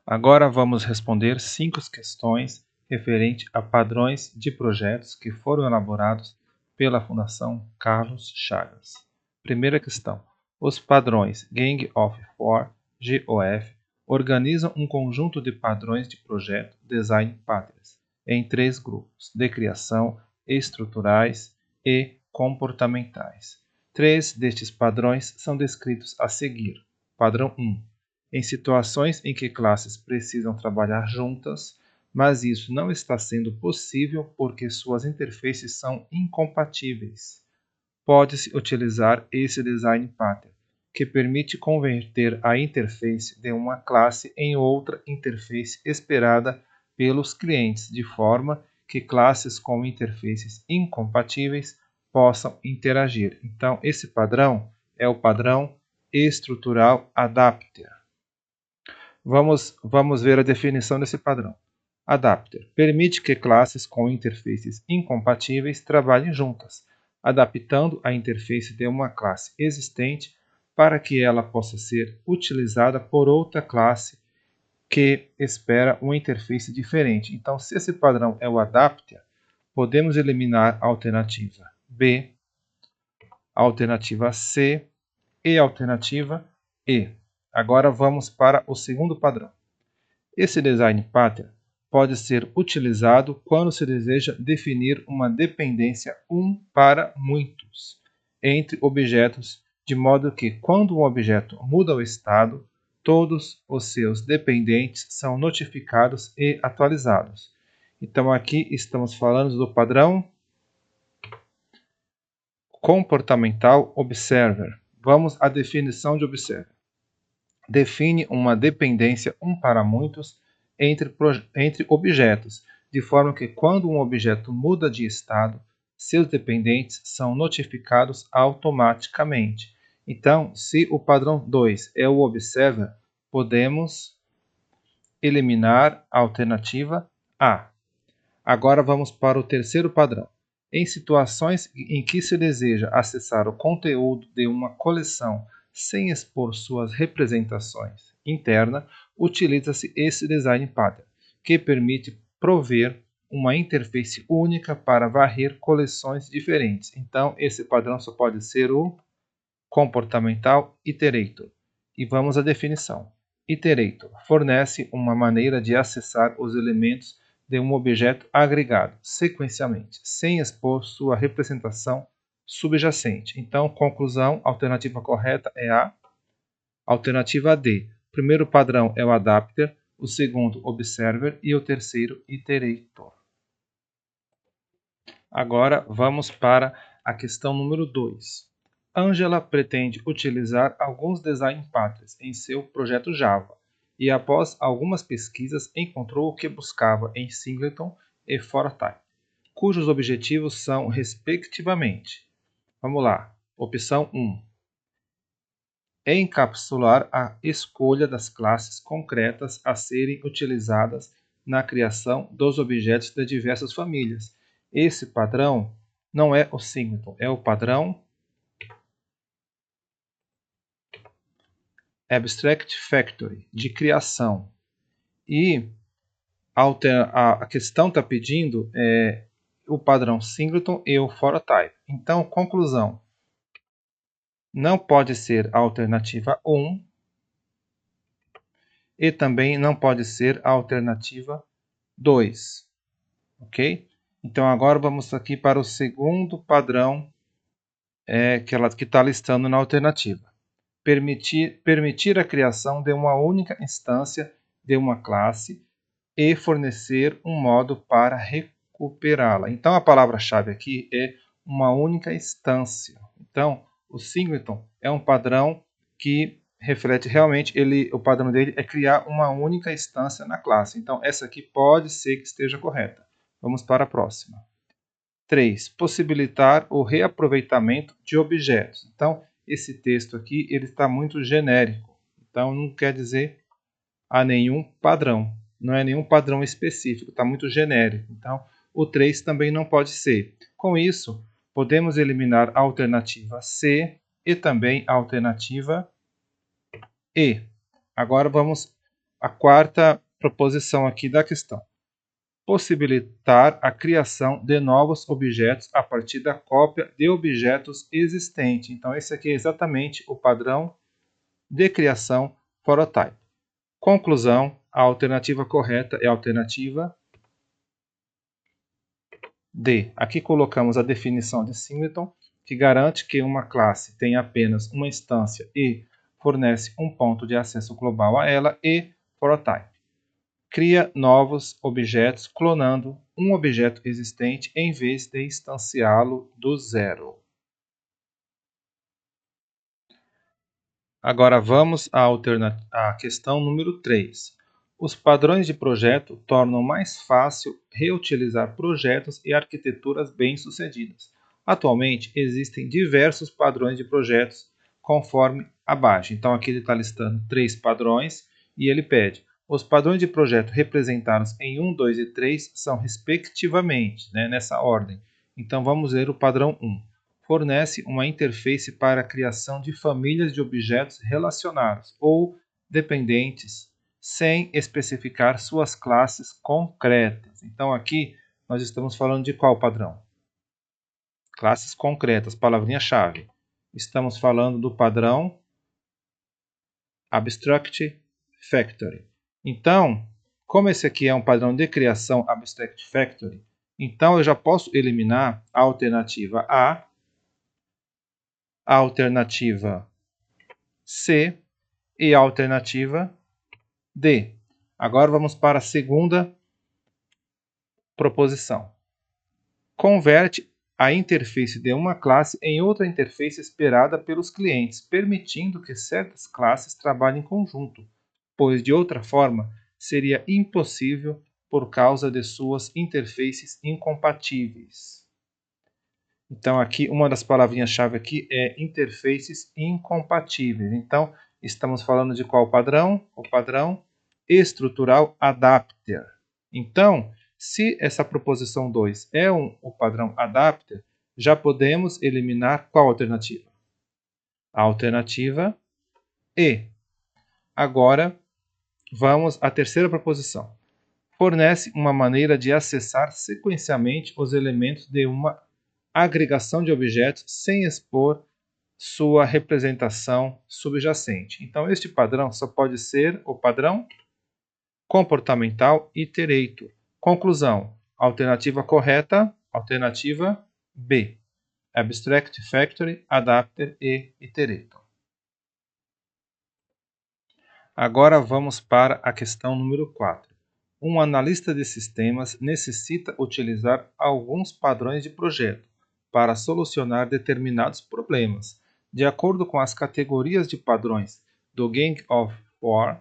Agora vamos responder 5 questões referentes a padrões de projetos que foram elaborados pela Fundação Carlos Chagas. Primeira questão. Os padrões Gang of Four, GOF, organizam um conjunto de padrões de projeto Design Patterns em 3 grupos, de criação, estruturais e comportamentais. 3 destes padrões são descritos a seguir. Padrão 1. Em situações em que classes precisam trabalhar juntas, mas isso não está sendo possível porque suas interfaces são incompatíveis. Pode-se utilizar esse design pattern, que permite converter a interface de uma classe em outra interface esperada pelos clientes, de forma que classes com interfaces incompatíveis possam interagir. Então, esse padrão é o padrão estrutural adapter. Vamos ver a definição desse padrão. Adapter permite que classes com interfaces incompatíveis trabalhem juntas, adaptando a interface de uma classe existente para que ela possa ser utilizada por outra classe que espera uma interface diferente. Então, se esse padrão é o adapter, podemos eliminar a alternativa B, a alternativa C e a alternativa E. Agora vamos para o segundo padrão. Esse design pattern pode ser utilizado quando se deseja definir uma dependência um para muitos entre objetos, de modo que quando um objeto muda o estado, todos os seus dependentes são notificados e atualizados. Então aqui estamos falando do padrão comportamental observer. Vamos à definição de observer. Define uma dependência um para muitos entre objetos, de forma que quando um objeto muda de estado, seus dependentes são notificados automaticamente. Então, se o padrão 2 é o observer, podemos eliminar a alternativa A. Agora vamos para o terceiro padrão. Em situações em que se deseja acessar o conteúdo de uma coleção sem expor suas representações internas, utiliza-se esse design pattern, que permite prover uma interface única para varrer coleções diferentes. Então, esse padrão só pode ser o comportamental iterator. E vamos à definição. Iterator fornece uma maneira de acessar os elementos de um objeto agregado sequencialmente, sem expor sua representação subjacente. Então, conclusão, a alternativa correta é a alternativa D. O primeiro padrão é o adapter, o segundo, observer, e o terceiro, iterator. Agora, vamos para a questão número 2. Angela pretende utilizar alguns design patterns em seu projeto Java e, após algumas pesquisas, encontrou o que buscava em Singleton e ForType, cujos objetivos são, respectivamente, vamos lá, opção 1, encapsular a escolha das classes concretas a serem utilizadas na criação dos objetos de diversas famílias. Esse padrão não é o Singleton, é o padrão Abstract Factory, de criação. E a questão está pedindo o padrão Singleton e o ForType. Então, conclusão. Não pode ser a alternativa 1 e também não pode ser a alternativa 2. Ok? Então, agora vamos aqui para o segundo padrão que está listando na alternativa. Permitir a criação de uma única instância de uma classe e fornecer um modo para recuperá-la. Então, a palavra-chave aqui é uma única instância. Então, o Singleton é um padrão que reflete realmente, o padrão dele é criar uma única instância na classe. Então, essa aqui pode ser que esteja correta. Vamos para a próxima. 3. Possibilitar o reaproveitamento de objetos. Então, esse texto aqui ele está muito genérico. Então, não quer dizer a nenhum padrão. Não é nenhum padrão específico, está muito genérico. Então, o 3 também não pode ser. Com isso, podemos eliminar a alternativa C e também a alternativa E. Agora vamos a quarta proposição aqui da questão. Possibilitar a criação de novos objetos a partir da cópia de objetos existentes. Então, esse aqui é exatamente o padrão de criação prototype. Conclusão, a alternativa correta é a alternativa D. Aqui colocamos a definição de Singleton, que garante que uma classe tem apenas uma instância e fornece um ponto de acesso global a ela, e prototype. Cria novos objetos clonando um objeto existente em vez de instanciá-lo do zero. Agora vamos à questão número 3. Os padrões de projeto tornam mais fácil reutilizar projetos e arquiteturas bem-sucedidas. Atualmente, existem diversos padrões de projetos conforme abaixo. Então, aqui ele está listando 3 padrões e ele pede: os padrões de projeto representados em 1, 2 e 3 são respectivamente, nessa ordem. Então, vamos ver o padrão 1. Fornece uma interface para a criação de famílias de objetos relacionados ou dependentes, sem especificar suas classes concretas. Então, aqui nós estamos falando de qual padrão? Classes concretas, palavrinha-chave. Estamos falando do padrão Abstract Factory. Então, como esse aqui é um padrão de criação Abstract Factory, então eu já posso eliminar a alternativa A, a alternativa C e a alternativa D. Agora vamos para a segunda proposição. Converte a interface de uma classe em outra interface esperada pelos clientes, permitindo que certas classes trabalhem em conjunto, pois de outra forma seria impossível por causa de suas interfaces incompatíveis. Então, aqui, uma das palavrinhas-chave aqui é interfaces incompatíveis. Então, estamos falando de qual padrão? O padrão estrutural adapter. Então, se essa proposição 2 é o padrão adapter, já podemos eliminar qual alternativa? A alternativa E. Agora, vamos à terceira proposição. Fornece uma maneira de acessar sequencialmente os elementos de uma agregação de objetos sem expor sua representação subjacente. Então, este padrão só pode ser o padrão comportamental iterator. Conclusão: alternativa correta, alternativa B. Abstract Factory, Adapter e Iterator. Agora vamos para a questão número 4. Um analista de sistemas necessita utilizar alguns padrões de projeto para solucionar determinados problemas. De acordo com as categorias de padrões do Gang of Four,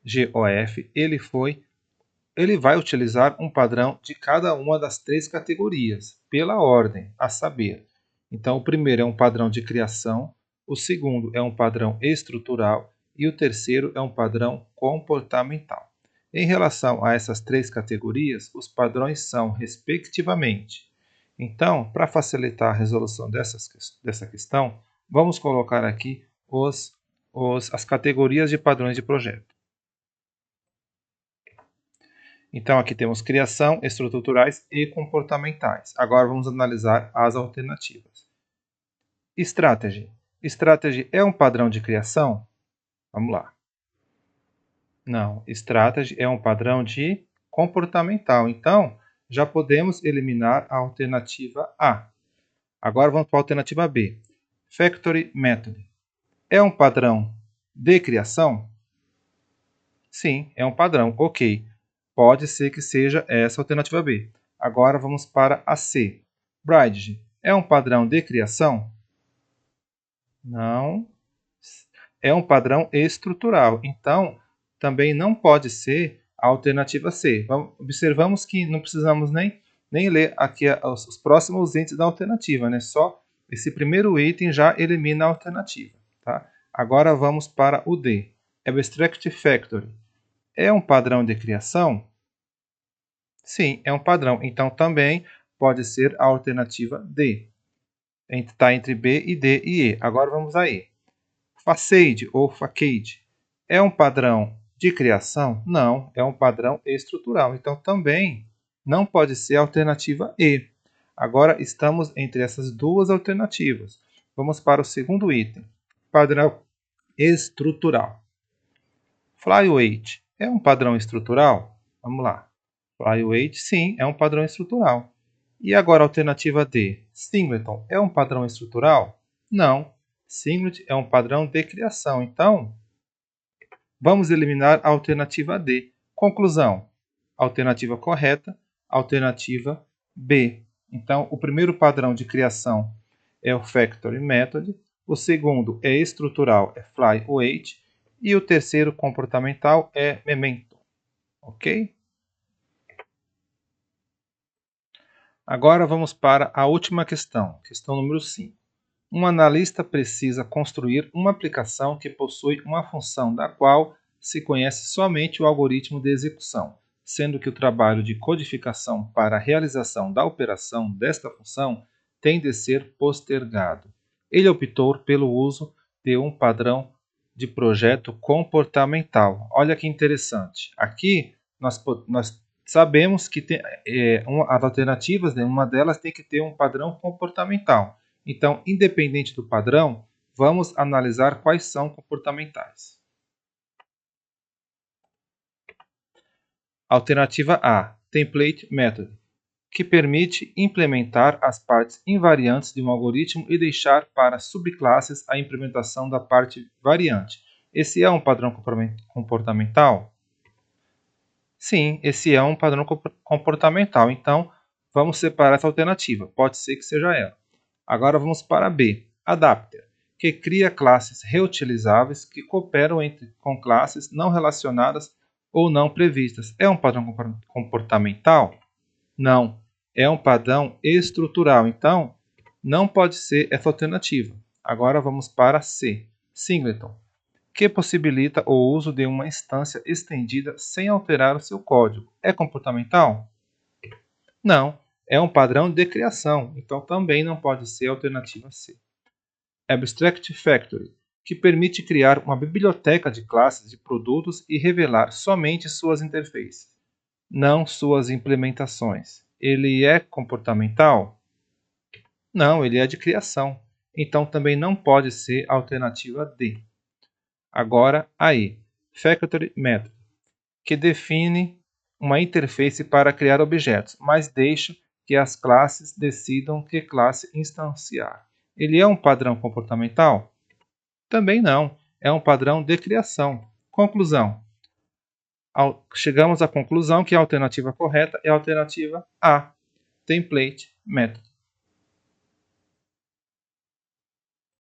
GOF, ele vai utilizar um padrão de cada uma das 3 categorias, pela ordem, a saber. Então, o primeiro é um padrão de criação, o segundo é um padrão estrutural e o terceiro é um padrão comportamental. Em relação a essas 3 categorias, os padrões são, respectivamente. Então, para facilitar a resolução dessa questão, vamos colocar aqui as categorias de padrões de projeto. Então, aqui temos criação, estruturais e comportamentais. Agora vamos analisar as alternativas. Strategy. Strategy é um padrão de criação? Vamos lá. Não, Strategy é um padrão de comportamental. Então, já podemos eliminar a alternativa A. Agora vamos para a alternativa B. Factory Method. É um padrão de criação? Sim, é um padrão. Ok. Pode ser que seja essa a alternativa B. Agora vamos para a C. Bridge. É um padrão de criação? Não. É um padrão estrutural. Então, também não pode ser a alternativa C. Observamos que não precisamos nem ler aqui os próximos itens da alternativa, né? Só esse primeiro item já elimina a alternativa. Tá? Agora vamos para o D. Abstract Factory. É um padrão de criação? Sim, é um padrão. Então, também pode ser a alternativa D. Está entre B e D e E. Agora vamos a E. Facade ou facade é um padrão De criação? Não, é um padrão estrutural. Então, também não pode ser a alternativa E. Agora, estamos entre essas duas alternativas. Vamos para o segundo item. Padrão estrutural. Flyweight é um padrão estrutural? Vamos lá. Flyweight, sim, é um padrão estrutural. E agora a alternativa D. Singleton é um padrão estrutural? Não. Singlet é um padrão de criação. Então, vamos eliminar a alternativa D. Conclusão. Alternativa correta, alternativa B. Então, o primeiro padrão de criação é o Factory Method, o segundo é estrutural, é Flyweight, e o terceiro comportamental é Memento. Ok? Agora vamos para a última questão, questão número 5. Um analista precisa construir uma aplicação que possui uma função da qual se conhece somente o algoritmo de execução, sendo que o trabalho de codificação para a realização da operação desta função tem de ser postergado. Ele optou pelo uso de um padrão de projeto comportamental. Olha que interessante. Aqui nós sabemos que as alternativas, né, uma delas tem que ter um padrão comportamental. Então, independente do padrão, vamos analisar quais são comportamentais. Alternativa A, Template Method, que permite implementar as partes invariantes de um algoritmo e deixar para subclasses a implementação da parte variante. Esse é um padrão comportamental? Sim, esse é um padrão comportamental. Então, vamos separar essa alternativa. Pode ser que seja ela. Agora vamos para B, Adapter, que cria classes reutilizáveis que cooperam com classes não relacionadas ou não previstas. É um padrão comportamental? Não. É um padrão estrutural. Então, não pode ser essa alternativa. Agora vamos para C, Singleton, que possibilita o uso de uma instância estendida sem alterar o seu código. É comportamental? Não. É um padrão de criação, então também não pode ser a alternativa C. Abstract Factory, que permite criar uma biblioteca de classes de produtos e revelar somente suas interfaces, não suas implementações. Ele é comportamental? Não, ele é de criação, então também não pode ser a alternativa D. Agora, a E, Factory Method, que define uma interface para criar objetos, mas deixa que as classes decidam que classe instanciar. Ele é um padrão comportamental? Também não, é um padrão de criação. Conclusão. Chegamos à conclusão que a alternativa correta é a alternativa A, Template Method.